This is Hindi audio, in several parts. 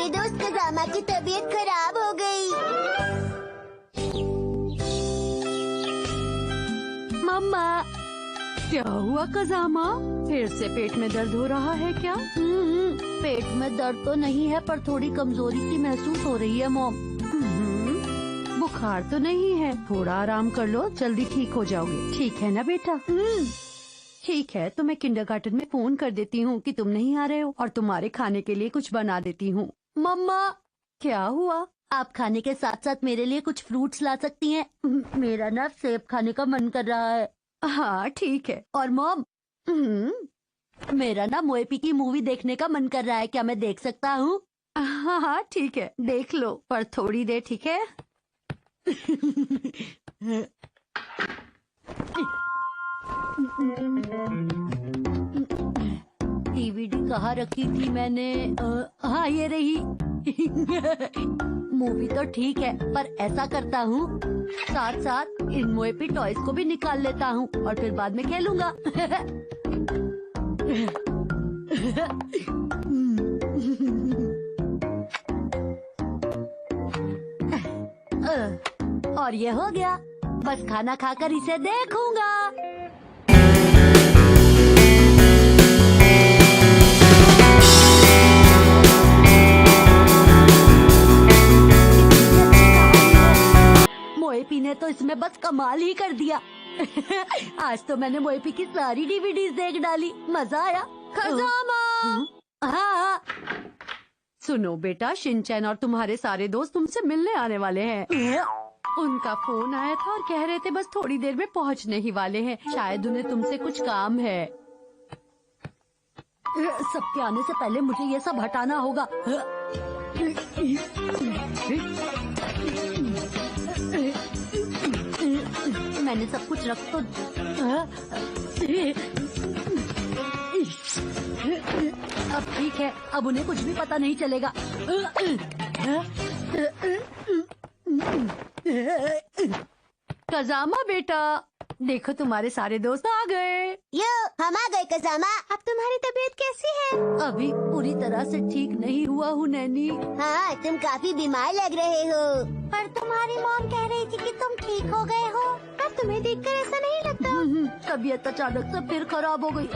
मेरे दोस्त कजामा की तबीयत खराब हो गई। मम्मा, क्या हुआ कजामा? फिर से पेट में दर्द हो रहा है क्या? पेट में दर्द तो नहीं है पर थोड़ी कमजोरी सी महसूस हो रही है मॉम। बुखार तो नहीं है, थोड़ा आराम कर लो, जल्दी ठीक हो जाओगे। ठीक है ना बेटा? ठीक है, तो मैं किंडरगार्टन में फोन कर देती हूँ कि तुम नहीं आ रहे हो और तुम्हारे खाने के लिए कुछ बना देती हूँ। मम्मा, क्या हुआ? आप खाने के साथ साथ मेरे लिए कुछ फ्रूट्स ला सकती हैं? मेरा ना सेब खाने का मन कर रहा है। हाँ ठीक है। और मॉम, मेरा ना मोएपी की मूवी देखने का मन कर रहा है, क्या मैं देख सकता हूँ? हाँ हाँ ठीक है, देख लो, पर थोड़ी देर, ठीक है? डीवीडी कहाँ रखी थी मैंने? हाँ, ये रही। मूवी तो ठीक है, पर ऐसा करता हूँ, साथ साथ इन मोएपी टॉयज को भी निकाल लेता हूँ और फिर बाद में खेलूंगा। और ये हो गया, बस खाना खाकर इसे देखूंगा। मोएपी ने तो इसमें बस कमाल ही कर दिया। आज तो मैंने मोएपी की सारी डीवीडीज देख डाली, मजा आया। खजामा! हाँ, सुनो बेटा, शिनचैन और तुम्हारे सारे दोस्त तुमसे मिलने आने वाले हैं। उनका फोन आया था और कह रहे थे बस थोड़ी देर में पहुंचने ही वाले हैं। शायद उन्हें तुमसे कुछ काम है। सबके आने से पहले मुझे ये सब हटाना होगा। मैंने सब कुछ रख तो अब ठीक है, अब उन्हें कुछ भी पता नहीं चलेगा। कजामा बेटा, देखो तुम्हारे सारे दोस्त आ गए। यो, हम आ गए कजामा। अब तुम्हारी तबीयत कैसी है? अभी पूरी तरह से ठीक नहीं हुआ हूँ नैनी। हाँ, तुम काफी बीमार लग रहे हो। पर तुम्हारी मॉम कह रही थी कि तुम ठीक हो गए हो। पर तुम्हें देखकर ऐसा नहीं लगता। तबीयत अचानक से फिर खराब हो गई।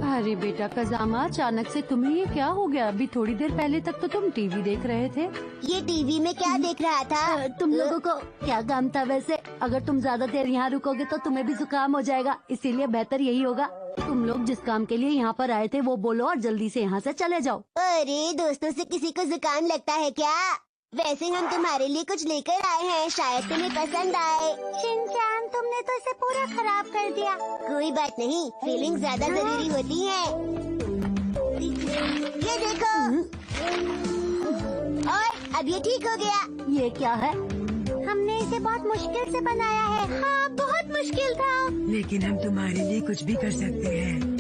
अरे बेटा कजामा, अचानक से तुम्हें ये क्या हो गया? अभी थोड़ी देर पहले तक तो तुम टीवी देख रहे थे। ये टीवी में क्या देख रहा था? तुम लोगों को क्या काम था वैसे? अगर तुम ज्यादा देर यहाँ रुकोगे तो तुम्हें भी जुकाम हो जाएगा, इसीलिए बेहतर यही होगा तुम लोग जिस काम के लिए यहाँ पर आए थे वो बोलो और जल्दी से यहाँ से चले जाओ। अरे दोस्तों से किसी को जुकाम लगता है क्या? वैसे हम तुम्हारे लिए कुछ लेकर आए हैं, शायद तुम्हें पसंद आए। शिनचैन, तुमने तो इसे पूरा खराब कर दिया। कोई बात नहीं, फीलिंग ज्यादा जरूरी होती है। ये देखो। और अब ये ठीक हो गया। ये क्या है? हमने इसे बहुत मुश्किल से बनाया है। हाँ, बहुत मुश्किल था। लेकिन हम तुम्हारे लिए कुछ भी कर सकते हैं।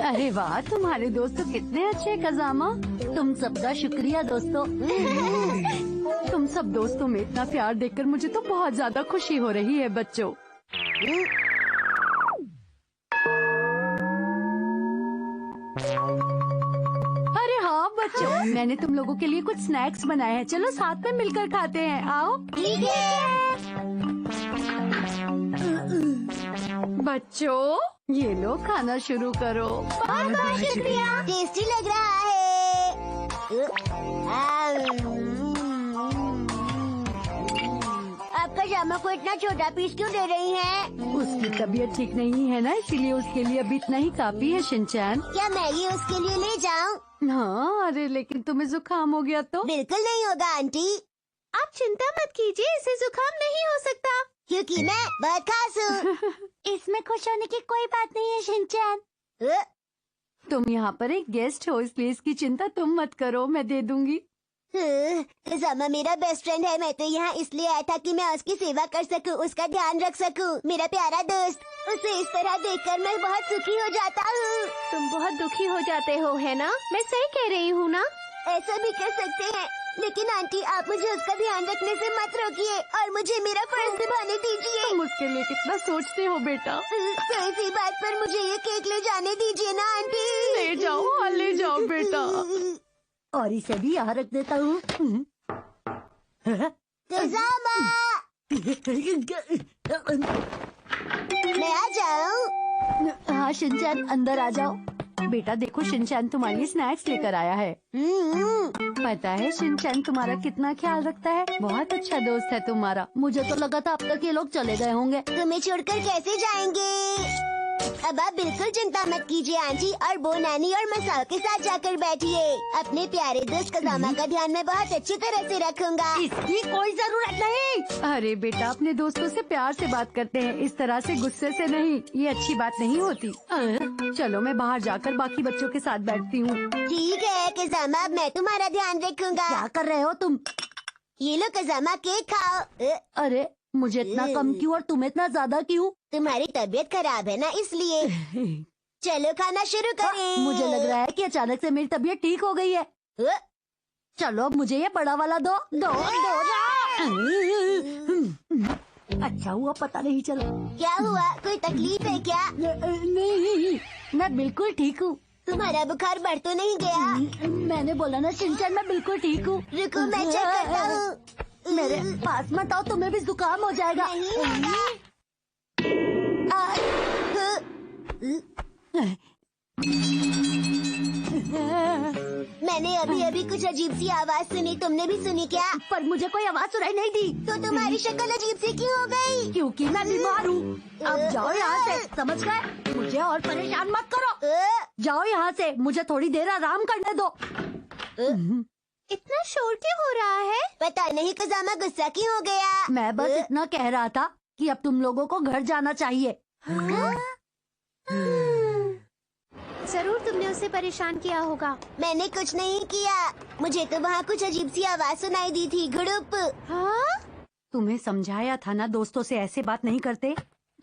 अरे वाह, तुम्हारे दोस्त तो कितने अच्छे कजामा। तुम सबका शुक्रिया दोस्तों। तुम सब दोस्तों में इतना प्यार देखकर मुझे तो बहुत ज्यादा खुशी हो रही है बच्चों। अरे हाँ बच्चों, मैंने तुम लोगों के लिए कुछ स्नैक्स बनाए हैं, चलो साथ में मिलकर खाते हैं, आओ। ठीक है। बच्चों, ये लो, खाना शुरू करो। बहुत बहुत शुक्रिया, टेस्टी लग रहा है। आपका जामा को इतना छोटा पीस क्यों दे रही हैं? उसकी तबीयत ठीक नहीं है ना, इसीलिए उसके लिए अभी इतना ही काफी है शिनचैन। क्या मैं ये उसके लिए ले जाऊं? हाँ, अरे लेकिन तुम्हें जुकाम हो गया तो? बिल्कुल नहीं होगा आंटी। आप चिंता मत कीजिए, इसे जुकाम नहीं हो सकता क्योंकि मैं बहुत खास हूँ। इसमें खुश होने की कोई बात नहीं है शिनचैन। तुम यहाँ पर एक गेस्ट हो, इसलिए इसकी चिंता तुम मत करो, मैं दे दूंगी। कजामा मेरा बेस्ट फ्रेंड है, मैं तो यहाँ इसलिए आया था कि मैं उसकी सेवा कर सकूँ, उसका ध्यान रख सकूँ। मेरा प्यारा दोस्त, उसे इस तरह देखकर मैं बहुत सुखी हो जाता हूँ। तुम बहुत दुखी हो जाते हो, है ना? मैं सही कह रही हूँ ना? ऐसा भी कर सकते हैं, लेकिन आंटी आप मुझे उसका ध्यान रखने से मत रोकिए और मुझे मेरा फर्ज निभाने दीजिए। तुम उसके लिए कितना सोचते हो बेटा। तो इसी बात पर मुझे ये केक ले जाने दीजिए ना आंटी। ले जाओ, हाँ ले जाओ बेटा। और इसे भी यहाँ रख देता हूँ। कज़ामा, मैं आ जाऊँ? हाँ शिनचैन, अंदर आ जाओ। बेटा देखो, शिनचैन तुम्हारे लिए स्नैक्स लेकर आया है। पता है शिनचैन तुम्हारा कितना ख्याल रखता है। बहुत अच्छा दोस्त है तुम्हारा। मुझे तो लगा था अब तक ये लोग चले गए होंगे। तुम्हें छोड़कर कैसे जाएंगे? अब आप बिल्कुल चिंता मत कीजिए आंटी, और बो नानी और मसाओ के साथ जाकर बैठिए। अपने प्यारे दोस्त कज़ामा का ध्यान मैं बहुत अच्छी तरह से रखूंगा। इसकी कोई जरूरत नहीं। अरे बेटा, अपने दोस्तों से प्यार से बात करते हैं, इस तरह से गुस्से से नहीं। ये अच्छी बात नहीं होती। चलो मैं बाहर जाकर बाकी बच्चों के साथ बैठती हूँ। ठीक है कज़ामा, अब मैं तुम्हारा ध्यान रखूंगा। क्या कर रहे हो तुम? ये लो कज़ामा, केक खाओ। अरे मुझे इतना कम क्यों और तुम्हें इतना ज्यादा क्यों? तुम्हारी तबीयत खराब है ना, इसलिए। चलो खाना शुरू करें। मुझे लग रहा है कि अचानक से मेरी तबीयत ठीक हो गई है। चलो अब मुझे ये बड़ा वाला दो दो दो ना। अच्छा हुआ पता नहीं चला। क्या हुआ, कोई तकलीफ है क्या? नहीं, मैं बिल्कुल ठीक हूँ। तुम्हारा बुखार बढ़ तो नहीं गया? मैंने बोला ना शिनचैन, मैं बिल्कुल ठीक हूँ। रुको मैं चेक करता हूँ। मेरे पास मत आओ, तुम्हें भी जुकाम हो जाएगा। मैंने अभी अभी कुछ अजीब सी आवाज सुनी, तुमने भी सुनी क्या? पर मुझे कोई आवाज सुनाई नहीं दी। तो तुम्हारी शक्ल अजीब सी क्यों हो गई? क्योंकि मैं बीमार हूँ। अब जाओ यहाँ से, समझ गए? मुझे और परेशान मत करो। जाओ यहाँ से, मुझे थोड़ी देर आराम करने दो। इतना शोर क्यों हो रहा है? पता नहीं कज़ामा गुस्सा क्यों हो गया। मैं बस इतना कह रहा था कि अब तुम लोगों को घर जाना चाहिए। जरूर तुमने उसे परेशान किया होगा। मैंने कुछ नहीं किया, मुझे तो वहाँ कुछ अजीब सी आवाज सुनाई दी थी। गुड़ुप। हाँ? तुम्हें समझाया था ना, दोस्तों से ऐसे बात नहीं करते।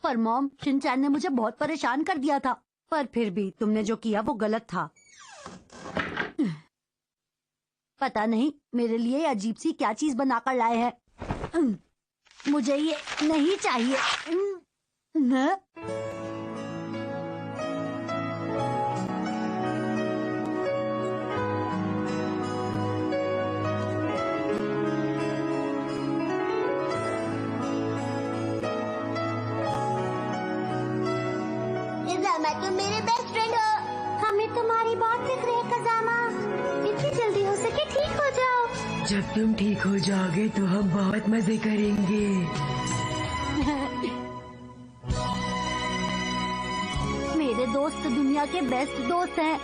पर मॉम, शिनचैन ने मुझे बहुत परेशान कर दिया था। पर फिर भी तुमने जो किया वो गलत था। पता नहीं मेरे लिए अजीब सी क्या चीज बनाकर लाए हैं। मुझे ये नहीं चाहिए। न? कज़ामा, तुम मेरे बेस्ट फ्रेंड हो। हमें तुम्हारी बात दिख रही है कज़ामा। जितनी जल्दी हो सके ठीक हो जाओ। जब तुम ठीक हो जाओगे तो हम बहुत मजे करेंगे। मेरे दोस्त दुनिया के बेस्ट दोस्त हैं।